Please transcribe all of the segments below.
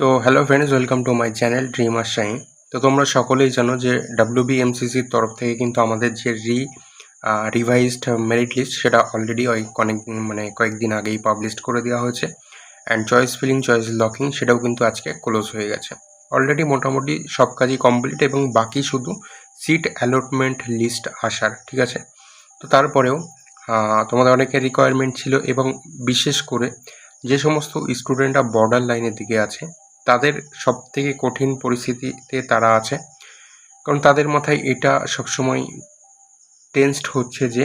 তো hello friends, welcome to my channel dreamer shine. তো তোমরা সকলেই জানো যে WBMCCর তরফ থেকে কিন্তু আমাদের যে রিভাইজড মেরিট লিস্ট সেটা অলরেডি কয়েকদিন আগেই পাবলিশ করে দেওয়া হয়েছে। And choice filling, choice locking সেটাও কিন্তু আজকে ক্লোজ হয়ে গেছে। অলরেডি মোটামুটি সব কাজই কমপ্লিট এবং বাকি শুধু সিট অ্যালটমেন্ট লিস্ট আসার, ঠিক আছে। তো তারপরেও তোমাদের অনেকের রিকোয়ারমেন্ট ছিল এবং বিশেষ করে যে সমস্ত স্টুডেন্টরা বর্ডার লাইনের দিকে আছে তাদের সবথেকে কঠিন পরিস্থিতিতে তারা আছে, কারণ তাদের মাথায় এটা সবসময় টেন্সড হচ্ছে যে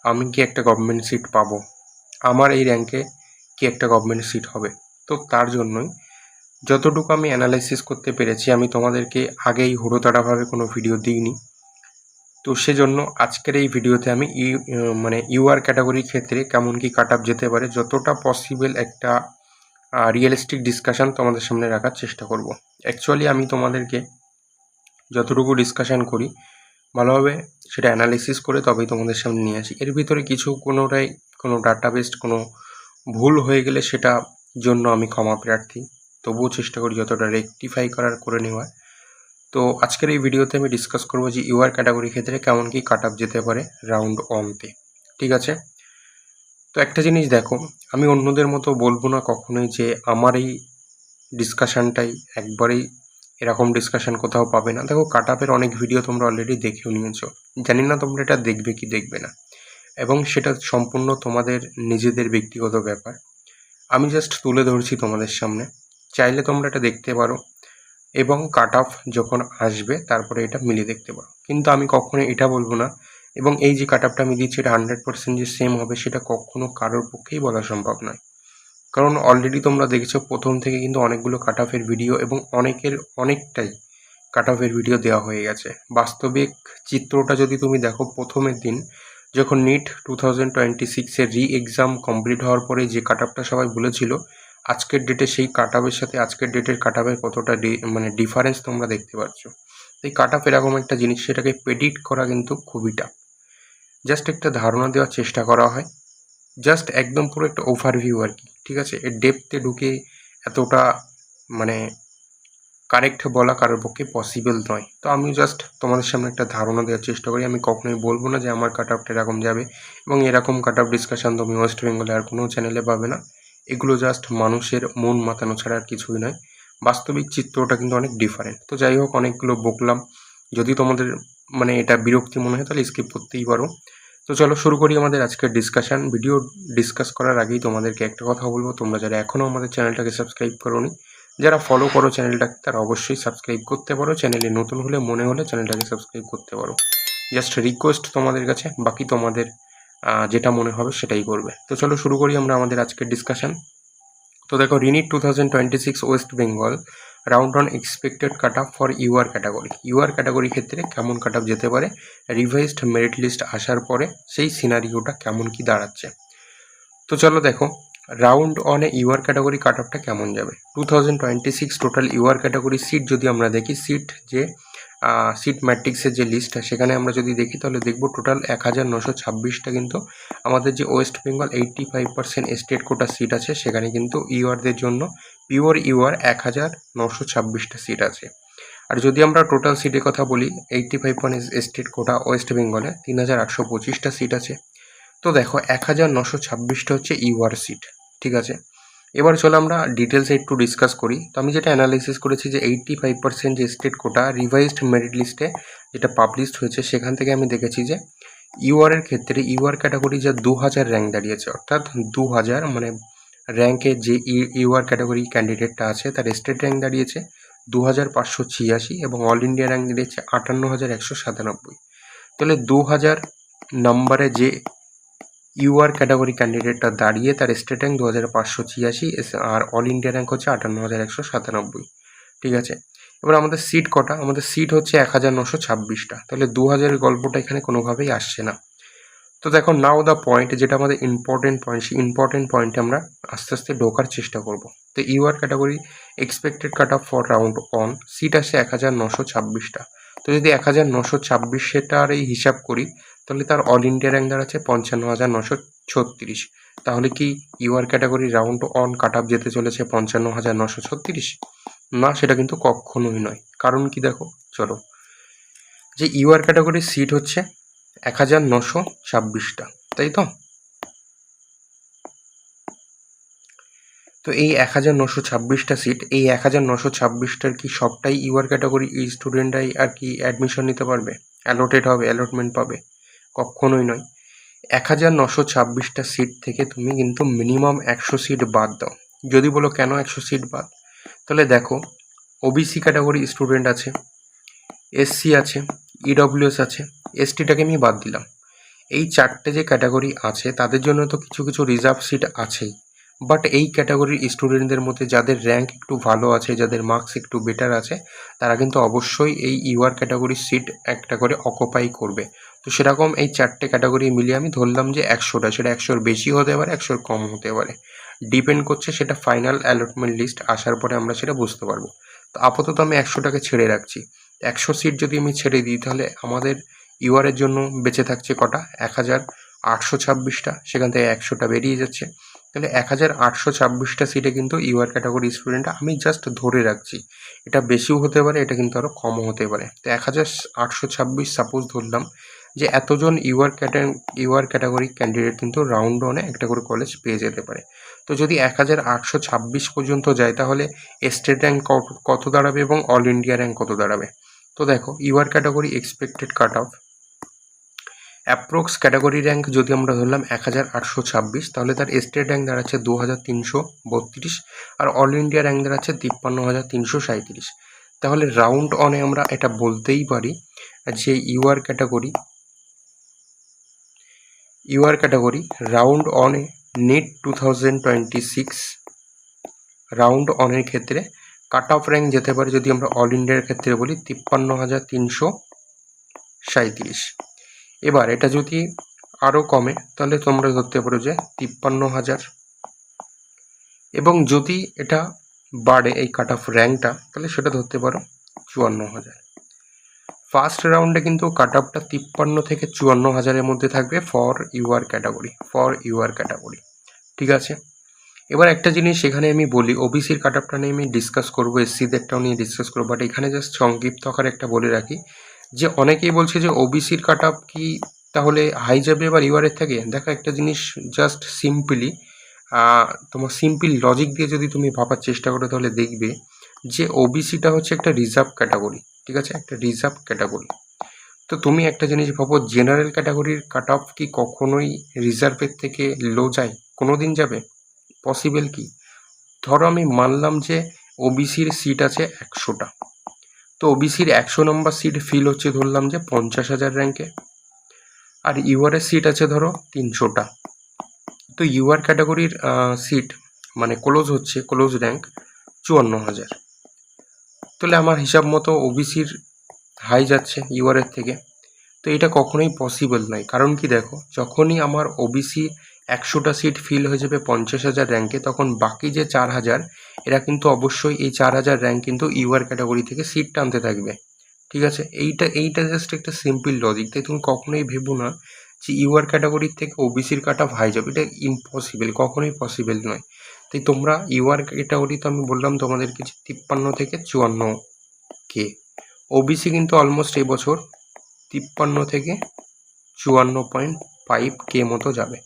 আমি কি একটা গভর্নমেন্ট সিট পাবো, আমার এই র্যাঙ্কে কি একটা গভর্নমেন্ট সিট হবে। তো তার জন্যই যতটুকু আমি অ্যানালাইসিস করতে পেরেছি, আমি তোমাদেরকে আগেই হুড়োতাড়াভাবে কোনো ভিডিও দিইনি। তো সেজন্য আজকের এই ভিডিওতে আমি ইউআর ক্যাটাগরির ক্ষেত্রে কেমন কি কাট আপ যেতে পারে যতটা পসিবল একটা রিয়েলিস্টিক ডিসকাশান তোমাদের সামনে রাখার চেষ্টা করব। অ্যাকচুয়ালি আমি তোমাদেরকে যতটুকু ডিসকাশান করি ভালোভাবে সেটা অ্যানালিসিস করে তবেই তোমাদের সামনে নিয়ে আসি। এর ভিতরে কোনোটাই কোনো ডাটাবেসড কোনো ভুল হয়ে গেলে সেটা জন্য আমি ক্ষমা প্রার্থী, তবুও চেষ্টা করি যতটা রেকটিফাই করে নেওয়ার। তো আজকের এই ভিডিওতে আমি ডিসকাস করবো যে ইউআর ক্যাটাগরি ক্ষেত্রে কেমন কি কাট আপ যেতে পারে রাউন্ড অনতে, ঠিক আছে। তো একটা জিনিস দেখো, আমি অন্যদের মতো বলবো না কখনোই যে আমার এই ডিসকাশানটাই একবারেই এরকম ডিসকাশান কোথাও পাবে না। দেখো, কাট আপের অনেক ভিডিও তোমরা অলরেডি দেখেও নিয়েছো, জানি না তোমরা এটা দেখবে কি দেখবে না, এবং সেটা সম্পূর্ণ তোমাদের নিজেদের ব্যক্তিগত ব্যাপার। আমি জাস্ট তুলে ধরছি তোমাদের সামনে, চাইলে তোমরা এটা দেখতে পারো এবং কাট অফ যখন আসবে তারপরে এটা মিলিয়ে দেখতে পারো। কিন্তু আমি কখনো এটা বলবো না, এবং এই যে কাট অফটা আমি দিচ্ছি এটা 100% যে সেম হবে সেটা কখনো কারোর পক্ষেই বলা সম্ভব নয়। কারণ অলরেডি তোমরা দেখেছো প্রথম থেকে কিন্তু অনেকগুলো কাট অফের ভিডিও এবং অনেকটাই কাট অফের ভিডিও দেওয়া হয়ে গেছে। বাস্তবিক চিত্রটা যদি তুমি দেখো, প্রথমের দিন যখন নিট 2026-এর এক্সাম কমপ্লিট হওয়ার পরে যে কাট অফটা সবাই বলেছিল, আজকের ডেটে সেই কাট অফের সাথে আজকের ডেটের কাট অফের কতটা ডিফারেন্স তোমরা দেখতে পাচ্ছ। এই কাট অফ এরকম একটা জিনিস, সেটাকে প্রেডিক্ট করা কিন্তু খুবই টাফ। জাস্ট একটা ধারণা দেওয়ার চেষ্টা করা হয়, জাস্ট একদম পুরো একটা ওভারভিউ আর কি, ঠিক আছে। এর ডেপথে ঢুকে এতটা কারেক্ট বলা কারোর পক্ষে পসিবল নয়। তো আমি জাস্ট তোমাদের সামনে একটা ধারণা দেওয়ার চেষ্টা করি। আমি কখনোই বলবো না যে আমার কাট আপটা এরকম যাবে, এবং এরকম কাট আপ ডিসকাশান তুমি ওয়েস্ট বেঙ্গলে আর কোনো চ্যানেলে পাবে না। এগুলো জাস্ট মানুষের মন মাতানো ছাড়া আর কিছুই নয়। বাস্তবিক চিত্রটা কিন্তু অনেক ডিফারেন্ট। তো যাই হোক, অনেকগুলো বকলাম। যদি তোমাদের এটা বিরক্তি মনে হয় তাহলে স্কিপ করতেই পারো। তো চলো শুরু করি আমাদের আজকের ডিসকাশান। ভিডিও ডিসকাস করার আগেই তোমাদেরকে একটা কথা বলবো, তোমরা যারা এখনও আমাদের চ্যানেলটাকে সাবস্ক্রাইব করোনি, যারা ফলো করো চ্যানেলটাকে, তারা অবশ্যই সাবস্ক্রাইব করতে পারো। চ্যানেলে নতুন হলে মনে হলে চ্যানেলটাকে সাবস্ক্রাইব করতে পারো। জাস্ট রিকোয়েস্ট তোমাদের কাছে, বাকি তোমাদের যেটা মনে হবে সেটাই করবে। তো চলো শুরু করি আমরা আমাদের আজকের ডিসকাশান। তো দেখো, রিনিট 2026 West Bengal round one expected cut up for UR category. UR category ক্ষেত্রে কেমন কাট আপ যেতে পারে রিভাইজড মেরিট লিস্ট আসার পরে, সেই সিনারিওটা কেমন কি দাঁড়াচ্ছে। তো চলো দেখো, রাউন্ড অনে ইউআর ক্যাটাগরি কাট অফটা কেমন যাবে। 2026 টোটাল ইউআর ক্যাটাগরি সিট যদি আমরা দেখি, সিট ম্যাট্রিক্সের যে লিস্ট, সেখানে আমরা যদি দেখি তাহলে দেখবো টোটাল 1926টা কিন্তু আমাদের যে West Bengal 85% state quota seat আছে, সেখানে কিন্তু ইউআরদের জন্য পিওর ইউআর 1926টা সিট আছে। আর যদি আমরা টোটাল সিটের কথা বলি, 85% স্টেট কোটা ওয়েস্ট বেঙ্গলে 3825টা সিট আছে। তো দেখো, 1926টা হচ্ছে ইউআর সিট, ঠিক আছে। এবার চলো আমরা ডিটেলসে একটু ডিসকাস করি। তো আমি যেটা অ্যানালাইসিস করেছি যে 85% যে স্টেট কোটা রিভাইজড মেরিট লিস্টে যেটা পাবলিশড হয়েছে, সেখান থেকে আমি দেখেছি যে ইউআরের ক্ষেত্রে ইউআর ক্যাটাগরি যা 2000 র্যাঙ্ক দাঁড়িয়েছে, অর্থাৎ 2000 র্যাঙ্কে যে ইউআর ক্যাটাগরি ক্যান্ডিডেটটা আছে তার স্টেট র্যাঙ্ক দাঁড়িয়েছে 2586 এবং অল ইন্ডিয়া র্যাঙ্ক দাঁড়িয়েছে 58197। তাহলে 2000 নম্বরে যে ইউআর ক্যাটাগরি ক্যান্ডিডেটটা দাঁড়িয়ে তার স্টেট র্যাঙ্ক 2586 আর অল ইন্ডিয়া র্যাঙ্ক হচ্ছে 58197, ঠিক আছে। এবার আমাদের সিট কটা, আমাদের সিট হচ্ছে 1926টা, তাহলে 2000-এর গল্পটা এখানে কোনোভাবেই আসছে না। তো দেখো, নাও দ্য পয়েন্ট, যেটা আমাদের ইম্পর্টেন্ট পয়েন্ট, সেই ইম্পর্টেন্ট পয়েন্টে আমরা আস্তে আস্তে ঢোকার চেষ্টা করব। তো UR category expected cut off for round one seat আসছে 1926টা। তো যদি 1926টার এই হিসাব করি, তাহলে তার অল ইন্ডিয়া র্যাঙ্ক দাঁড়াচ্ছে 55,936। তাহলে কি UR category round one cut up যেতে চলেছে 55,936? না, সেটা কিন্তু কখনোই নয়। কারণ কি দেখো, চলো, যে ইউআর ক্যাটাগরির সিট হচ্ছে 1926টা, তাই তো? তো এই 1926টা সিট, এই 1926টার কি সবটাই ইউআর ক্যাটাগরি স্টুডেন্টরাই আর কি অ্যাডমিশন নিতে পারবে, অ্যালোটেড হবে, অ্যালটমেন্ট পাবে? কখনোই নয়। 1926টা সিট থেকে তুমি কিন্তু মিনিমাম 100 সিট বাদ দাও। যদি বলো কেন 100 সিট বাদ, তাহলে দেখো, ওবিসি ক্যাটাগরি স্টুডেন্ট আছে, এসসি আছে, ইডব্লিউএস আছে, এসটিটাকে আমি বাদ দিলাম। এই চারটে যে ক্যাটাগরি আছে তাদের জন্য তো কিছু কিছু রিজার্ভ সিট আছেই। বাট এই ক্যাটাগরির স্টুডেন্টদের মধ্যে যাদের র্যাঙ্ক একটু ভালো আছে, যাদের মার্কস একটু বেটার আছে, তারা কিন্তু অবশ্যই এই ইউআর ক্যাটাগরির সিট একটা করে অকুপাই করবে। তো সেরকম এই চারটে ক্যাটাগরি মিলিয়ে আমি ধরলাম যে 100টা, সেটা 100-র বেশি হতে পারে, 100-র কম হতে পারে, ডিপেন্ড করছে, সেটা ফাইনাল অ্যালটমেন্ট লিস্ট আসার পরে আমরা সেটা বুঝতে পারবো। তো আপাতত আমি 100টাকে ছেড়ে রাখছি। 100 সিট যদি আমি ছেড়ে দিই, তাহলে আমাদের ইউআরের জন্য বেঁচে থাকছে কটা? 1826টা, সেখান থেকে 100টা বেরিয়ে যাচ্ছে। তাহলে 1826টা সিটে কিন্তু ইউআর ক্যাটাগরি স্টুডেন্ট আমি জাস্ট ধরে রাখছি। এটা বেশিও হতে পারে, এটা কিন্তু আরও কমও হতে পারে। তো 1826 সাপোজ ধরলাম যে এতজন ইউআর ক্যাটাগরি ক্যান্ডিডেট কিন্তু রাউন্ড ওয়ানে একটা করে কলেজ পেয়ে যেতে পারে। তো যদি 1826 পর্যন্ত যায়, তাহলে স্টেট র্যাঙ্ক কত দাঁড়াবে এবং অল ইন্ডিয়া র্যাঙ্ক কত দাঁড়াবে? তো দেখো, UR category expected cut off approx category rank যদি আমরা ধরলাম 1826, তাহলে তার স্টেট র্যাঙ্ক দাঁড়াচ্ছে 2332, আর অল ইন্ডিয়া র্যাঙ্ক দাঁড়াচ্ছে 53,337। তাহলে রাউন্ড অনে আমরা এটা বলতেই পারি যে ইউআর ক্যাটাগরি রাউন্ড অনে নেট 2026 রাউন্ড অনের ক্ষেত্রে কাট অফ র্যাঙ্ক যেতে পারে, যদি আমরা অল ইন্ডিয়ার ক্ষেত্রে বলি, 53,337। এবার এটা যদি আরও কমে, তাহলে তোমরা ধরতে পারো যে 53,000, এবং যদি এটা বাড়ে এই কাট অফ র্যাঙ্কটা, তাহলে সেটা ধরতে পারো 54,000। ফার্স্ট রাউন্ডে কিন্তু কাট অফটা 53 থেকে 54,000-এর মধ্যে থাকবে ফর ইউআর ক্যাটাগরি। ঠিক আছে? এবার একটা জিনিস এখানে আমি বলি, ওবিসির কাট অফটা নিয়ে আমি ডিসকাস করবো, এসসিদেরটাও নিয়ে ডিসকাস করবো, বাট এখানে জাস্ট সংক্ষিপ্ত আকারে একটা বলে রাখি যে অনেকেই বলছে যে ওবিসির কাট অফ কি তাহলে হাই যাবে এবার ইউআরের থেকে। দেখো, একটা জিনিস জাস্ট সিম্পলি তোমার সিম্পল লজিক দিয়ে যদি তুমি ভাবার চেষ্টা করো, তাহলে দেখবে যে ওবিসিটা হচ্ছে একটা রিজার্ভ ক্যাটাগরি। ঠিক আছে? একটা রিজার্ভ ক্যাটাগরি। তো তুমি একটা জিনিস ভাবো, জেনারেল ক্যাটাগরির কাট অফ কি কখনোই রিজার্ভের থেকে লো যায়? কোনো দিন যাবে? পসিবল কি? ধরো আমি মানলাম যে ওবিসির সিট আছে 100টা, তো ওবিসির 100 নম্বর সিট ফিল হচ্ছে ধরলাম যে 50,000 র্যাঙ্কে, আর ইউআরের সিট আছে ধরো 300টা। তো ইউআর ক্যাটাগরির সিট মানে ক্লোজ র্যাঙ্ক 54,000। তাহলে আমার হিসাব মতো ওবিসির হাই যাচ্ছে ইউআরের থেকে। তো এটা কখনোই পসিবল নয়। কারণ কি দেখো, যখনই আমার ওবিসি 100টা সিট ফিল হয়ে যাবে 50,000 র্যাঙ্কে, তখন বাকি যে 4,000, এরা কিন্তু অবশ্যই এই 4,000 র্যাঙ্ক কিন্তু ইউআর ক্যাটাগরি থেকে সিট টানতে থাকবে। ঠিক আছে? এইটা জাস্ট একটা সিম্পল লজিক। তাই তুমি কখনোই ভেবো না যে ইউআর ক্যাটাগরির থেকে ওবিসির কাট অফ হাই যাবে। এটা ইম্পসিবল, কখনোই পসিবল নয়। তাই তোমরা ইউআর ক্যাটাগরি, তো আমি বললাম তোমাদেরকে যে 53 থেকে 54K। ওবিসি কিন্তু অলমোস্ট এবছর 53 থেকে 54.5K মতো যাবে,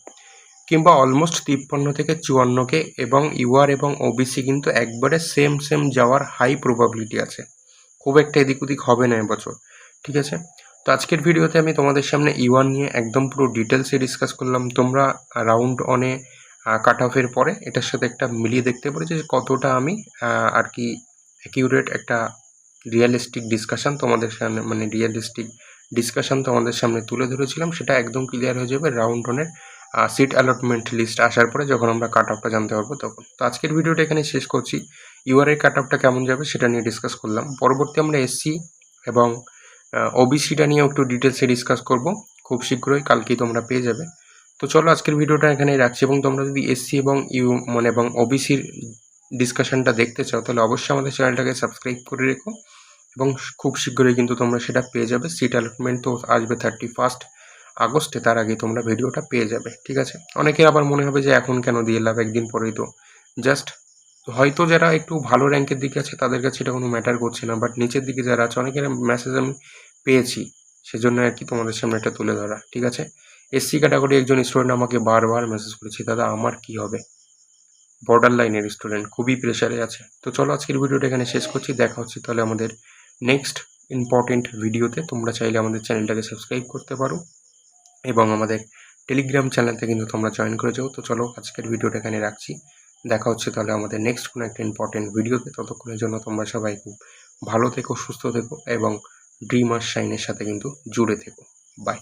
কিংবা অলমোস্ট 53 থেকে 54K, এবং ইউআর এবং ওবিসি কিন্তু একবারে সেম যাওয়ার হাই প্রবাবিলিটি আছে। খুব একটা এদিক ওদিক হবে না এবছর। ঠিক আছে? তো আজকের ভিডিওতে আমি তোমাদের সামনে ইউআর নিয়ে একদম পুরো ডিটেলসে ডিসকাস করলাম। তোমরা রাউন্ড অনে কাট অফের পরে এটার সাথে একটা মিলিয়ে দেখতে পারো যে কতটা আমি আর কি অ্যাকিউরেট একটা রিয়েলিস্টিক ডিসকাশন তোমাদের সামনে তুলে ধরেছিলাম। সেটা একদম ক্লিয়ার হয়ে যাবে রাউন্ড অনের সিট অ্যালটমেন্ট লিস্ট আসার পরে, যখন আমরা কাট অফটা জানতে পারবো তখন। তো আজকের ভিডিওটা এখানে শেষ করছি। ইউআরের কাট অফটা কেমন যাবে সেটা নিয়ে ডিসকাস করলাম। পরবর্তী আমরা এসসি এবং ওবিসিটা নিয়েও একটু ডিটেলসে ডিসকাস করব খুব শীঘ্রই, কালকেই তোমরা পেয়ে যাবে। তো চলো আজকের ভিডিওটা এখানেই রাখছি, এবং তোমরা যদি এসসি এবং এবং ওবিসির ডিসকাশনটা দেখতে চাও, তাহলে অবশ্যই আমাদের চ্যানেলটাকে সাবস্ক্রাইব করে রেখো, এবং খুব শীঘ্রই কিন্তু তোমরা সেটা পেয়ে যাবে। সিট অ্যালটমেন্ট তো আসবে 31 আগস্টে, তার আগে তোমরা ভিডিওটা পেয়ে যাবে। ঠিক আছে? অনেকের আবার মনে হবে যে এখন কেন দিয়ে লাভ, একদিন পরেই তো। জাস্ট হয়তো যারা একটু ভালো র্যাঙ্কের দিকে আছে তাদের কাছে এটা কোনো ম্যাটার করছে না, বাট নিচের দিকে যারা আছে অনেকের মেসেজ আমি পেয়েছি, সেজন্য আর কি তোমাদের সামনে এটা তুলে ধরা। ঠিক আছে, এসসি ক্যাটাগরি একজন স্টুডেন্ট আমাকে বারবার মেসেজ করেছে, দাদা আমার কি হবে, বর্ডার লাইনের স্টুডেন্ট, খুবই প্রেশারে আছে। তো চলো আজকের ভিডিওটা এখানে শেষ করছি, দেখা হচ্ছে তাহলে আমাদের নেক্সট ইম্পর্টেন্ট ভিডিওতে। তোমরা চাইলে আমাদের চ্যানেলটাকে সাবস্ক্রাইব করতে পারো এবং আমাদের টেলিগ্রাম চ্যানেলতে কিন্তু তোমরা জয়েন করে যাও। তো চলো আজকের ভিডিওটা এখানে রাখছি, দেখা হচ্ছে তাহলে আমাদের নেক্সট কোনো একটা ইম্পর্টেন্ট ভিডিওতে। ততক্ষণের জন্য তোমরা সবাই খুব ভালো থেকো, সুস্থ থেকো এবং ড্রিম আর শাইনের সাথে কিন্তু জুড়ে থেকো। বাই।